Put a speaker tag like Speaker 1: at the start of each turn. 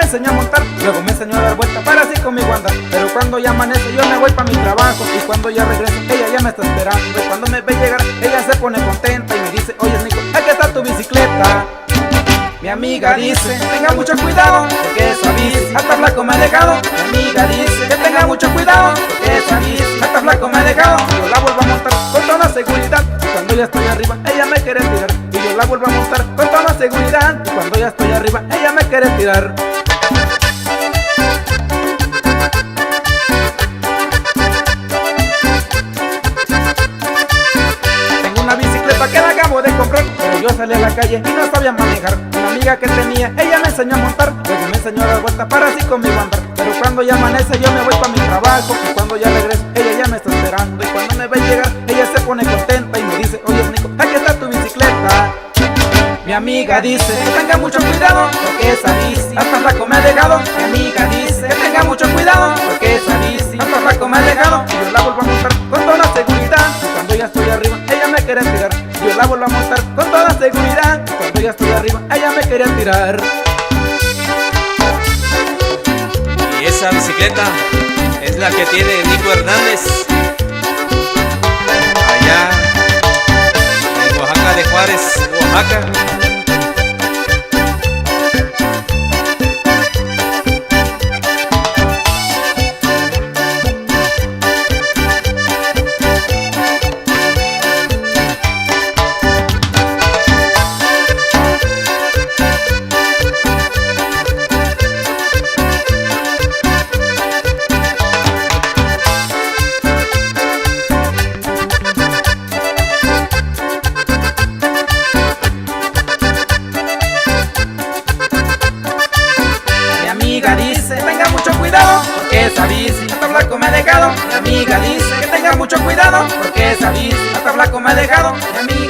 Speaker 1: enseñó a montar, luego me enseñó a dar vuelta para así conmigo andar. Pero cuando ya amanece yo me voy pa' mi trabajo, y cuando ya regreso ella ya me está esperando. Y cuando me ve llegar ella se pone contenta y me dice: oye Nico, aquí está tu bicicleta. Mi amiga dice: tenga mucho cuidado, porque esa bici hasta flaco me ha dejado. Mi amiga dice que tenga mucho cuidado, porque esa bici hasta flaco me ha dejado. Y yo la vuelvo a montar con toda seguridad, y cuando ya estoy arriba ella me quiere tirar. Y yo la vuelvo a montar con toda seguridad, y cuando ya estoy arriba ella me quiere tirar. Tengo una bicicleta que la acabo de comprar, pero yo salí a la calle y no sabía manejar. Una amiga que tenía, ella me enseñó a montar, luego me enseñó a dar vuelta para así conmigo andar. Pero cuando ya amanece yo me voy pa' mi trabajo, y cuando ya regreso ella ya me está esperando. Y cuando me ve llegar ella se pone contenta y me dice: oye Nico, aquí está tu bicicleta. Mi amiga dice que tenga mucho cuidado, porque esa bici hasta flaco me ha dejado. Mi amiga dice que tenga mucho cuidado, porque esa bici hasta flaco me ha dejado. Y yo la vuelvo a montar con toda seguridad, y cuando ya estoy arriba ella me quiere tirar. Yo la vuelvo a montar con toda seguridad, y cuando ya estoy arriba ella me quiere tirar.
Speaker 2: Y esa bicicleta es la que tiene Nico Hernández allá en Oaxaca de Juárez, Oaxaca.
Speaker 1: Mi amiga dice que tenga mucho cuidado, porque esa bici hasta flaco me ha dejado. Mi amiga dice que tenga mucho cuidado, porque esa bici hasta flaco me ha dejado. Mi amiga